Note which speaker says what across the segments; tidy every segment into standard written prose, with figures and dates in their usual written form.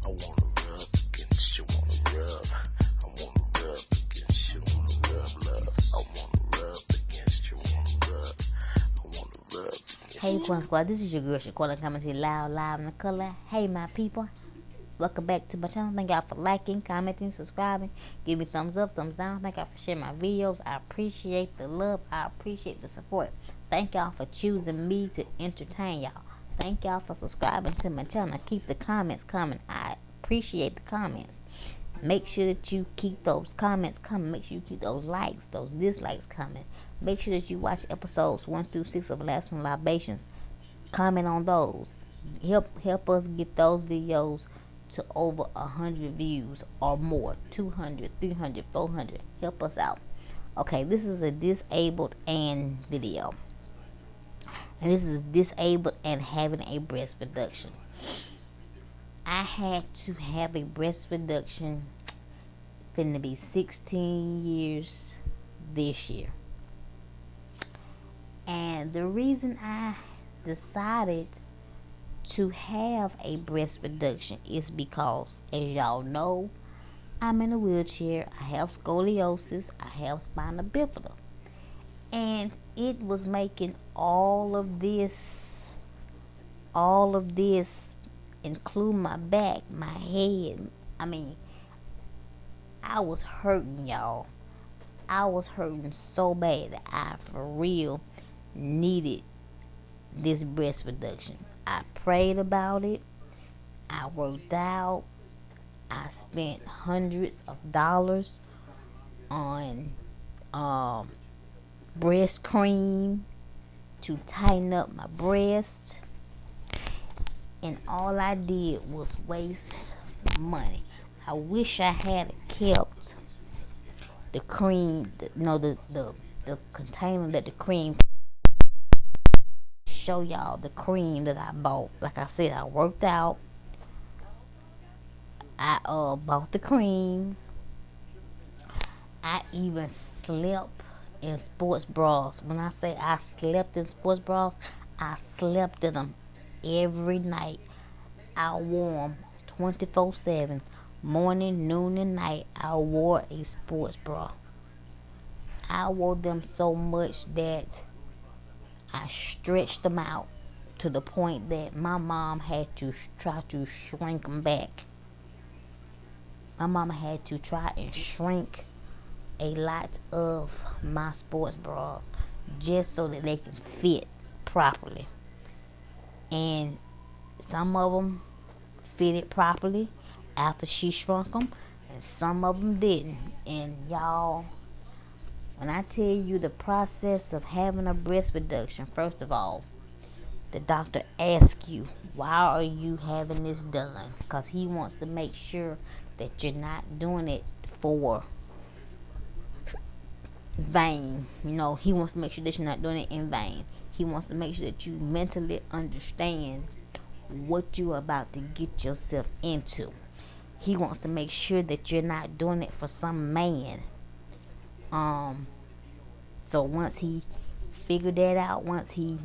Speaker 1: I wanna rub against you, wanna rub. I wanna rub against you, wanna rub love. I wanna rub against you, wanna rub. I wanna rub against
Speaker 2: Hey, Queen Squad, this is your girl Shaquena coming to you loud, live, in the color. Hey, my people. Welcome back to my channel. Thank y'all for liking, commenting, subscribing. Give me thumbs up, thumbs down. Thank y'all for sharing my videos. I appreciate the love. I appreciate the support. Thank y'all for choosing me to entertain y'all. Thank y'all for subscribing to my channel. Keep the comments coming. I appreciate the comments. Make sure that you keep those comments coming. Make sure you keep those likes, those dislikes coming. Make sure that you watch episodes 1 through 6 of Last One Libations. Comment on those. Help us get those videos to over 100 views or more. 200, 300, 400. Help us out. Okay, this is a disabled and video. And this is disabled and having a breast reduction. I had to have a breast reduction. Finna be 16 years this year. And the reason I decided to have a breast reduction is because, as y'all know, I'm in a wheelchair. I have scoliosis. I have spina bifida. And it was making all of this, including my back, my head. I was hurting, y'all. I was hurting so bad that I, for real, needed this breast reduction. I prayed about it. I worked out. I spent hundreds of dollars on breast cream to tighten up my breast, and all I did was waste money. I wish I had kept the cream, the container that the cream. Show y'all the cream that I bought. Like I said, I worked out. I bought the cream. I even slept in sports bras. When I say I slept in sports bras, I slept in them every night. I wore them 24/7, morning, noon, and night. I wore a sports bra. I wore them so much that I stretched them out to the point that my mom had to try to shrink them back. My mama had to try and shrink a lot of my sports bras just so that they can fit properly. And some of them fitted properly after she shrunk them, and some of them didn't. And y'all, when I tell you the process of having a breast reduction, first of all, the doctor asks you, why are you having this done? Because he wants to make sure that you're not doing it for vain. He wants to make sure that you're not doing it in vain. He wants to make sure that you mentally understand what you're about to get yourself into. He wants to make sure that you're not doing it for some man. So once he figured that out, once he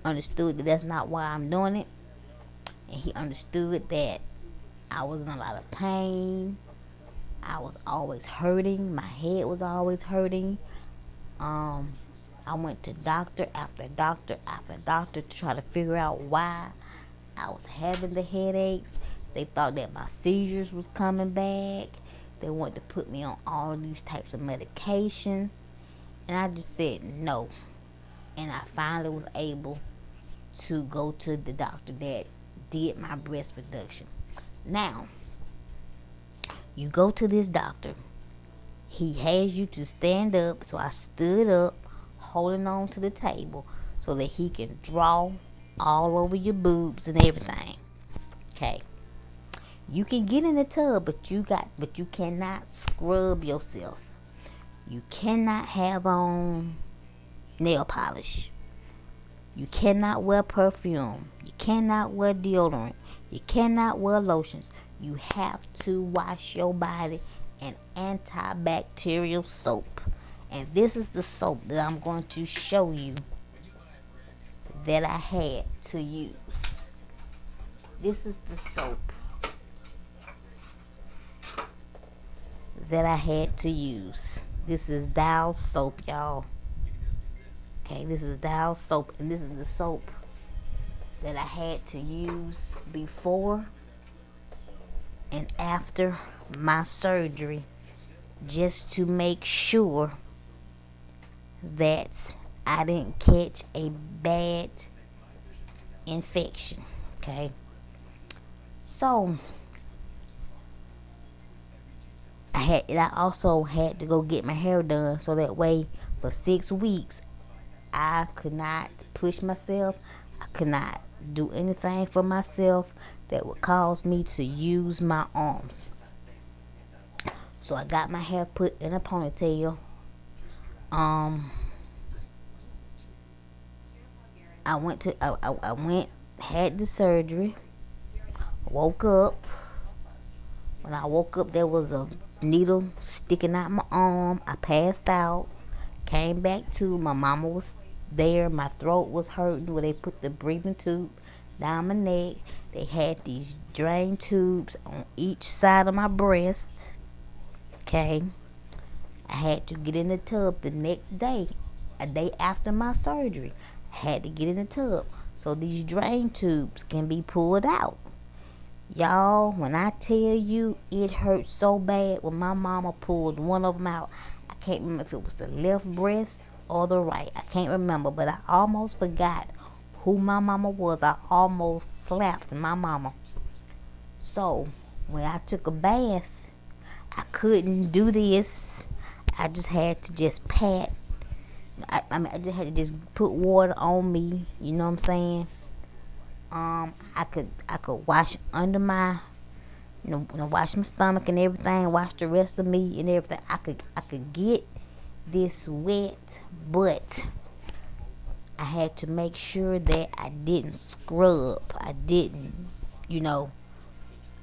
Speaker 2: understood that that's not why I'm doing it, and he understood that I was in a lot of pain, I was always hurting, my head was always hurting. I went to doctor after doctor after doctor to try to figure out why I was having the headaches. They thought that my seizures was coming back. They wanted to put me on all of these types of medications, and I just said no. And I finally was able to go to the doctor that did my breast reduction. Now, you go to this doctor. He has you to stand up. So I stood up, holding on to the table so that he can draw all over your boobs and everything. Okay. You can get in the tub, but you cannot scrub yourself. You cannot have on nail polish. You cannot wear perfume. You cannot wear deodorant. You cannot wear lotions. You have to wash your body in antibacterial soap. And this is the soap that I'm going to show you that I had to use. This is the soap that I had to use. This is Dial soap, y'all. Okay, this is Dial soap, and this is the soap that I had to use before and after my surgery, just to make sure that I didn't catch a bad infection. Okay, so I also had to go get my hair done, so that way for 6 weeks I could not push myself. I could not do anything for myself that would cause me to use my arms. So I got my hair put in a ponytail. I went, had the surgery, woke up. When I woke up, there was a needle sticking out my arm. I passed out, came back to, my mama was there. My throat was hurting where they put the breathing tube down my neck. They had these drain tubes on each side of my breast. Okay, I had to get in the tub the next day, a day after my surgery. I had to get in the tub so these drain tubes can be pulled out. Y'all, when I tell you it hurt so bad when my mama pulled one of them out. I can't remember if it was the left breast or the right. I can't remember, but I almost forgot who my mama was. I almost slapped my mama. So when I took a bath, I couldn't do this. I just had to just pat. I just had to just put water on me. You know what I'm saying? I could wash under my, wash my stomach and everything, wash the rest of me and everything. I could get this wet, but I had to make sure that I didn't scrub. I didn't,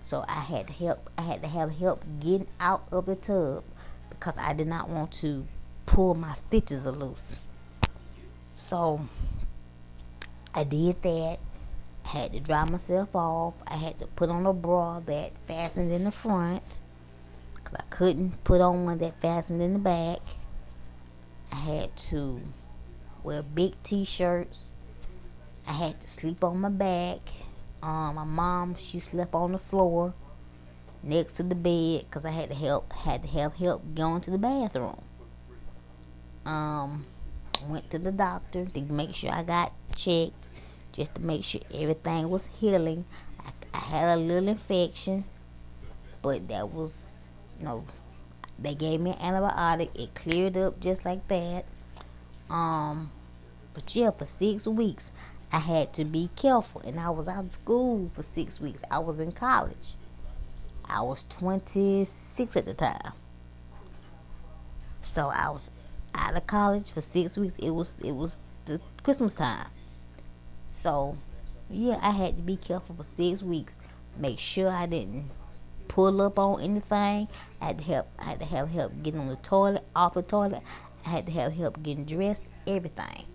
Speaker 2: So I had to have help getting out of the tub because I did not want to pull my stitches loose. So I did that. I had to dry myself off. I had to put on a bra that fastened in the front because I couldn't put on one that fastened in the back. I had to wear big t-shirts. I had to sleep on my back. My mom, she slept on the floor next to the bed because I had to have help going to the bathroom. Went to the doctor to make sure I got checked, just to make sure everything was healing. I had a little infection, but that was, they gave me an antibiotic. It cleared up just like that. But yeah, for 6 weeks, I had to be careful. And I was out of school for 6 weeks. I was in college. I was 26 at the time. So I was out of college for 6 weeks. It was the Christmas time. So yeah, I had to be careful for 6 weeks. Make sure I didn't pull up on anything. I had to have help getting on the toilet, off the toilet. I had to have help getting dressed, everything.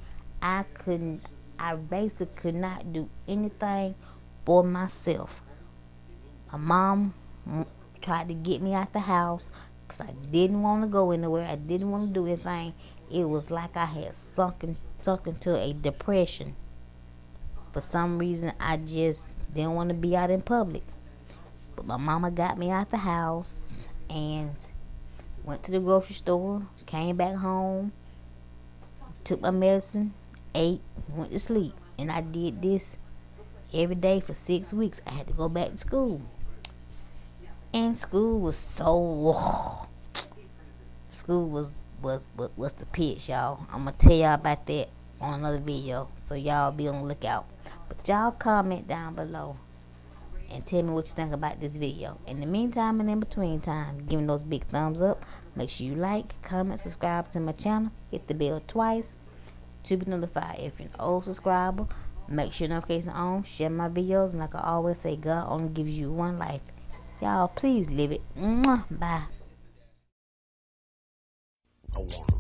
Speaker 2: I basically could not do anything for myself. My mom tried to get me out the house because I didn't want to go anywhere. I didn't want to do anything. It was like I had sunk into a depression. For some reason, I just didn't want to be out in public. But my mama got me out the house and went to the grocery store, came back home, took my medicine, ate, went to sleep. And I did this every day for 6 weeks. I had to go back to school. And school was was the pitch, y'all. I'm gonna tell y'all about that on another video, so y'all be on the lookout. But y'all comment down below and tell me what you think about this video. In the meantime and in between time, give me those big thumbs up. Make sure you like, comment, subscribe to my channel. Hit the bell twice to be notified. If you're an old subscriber, make sure notifications are on. Share my videos, and like I always say, God only gives you one life. Y'all, please live it. Mwah. Bye.
Speaker 1: I wanna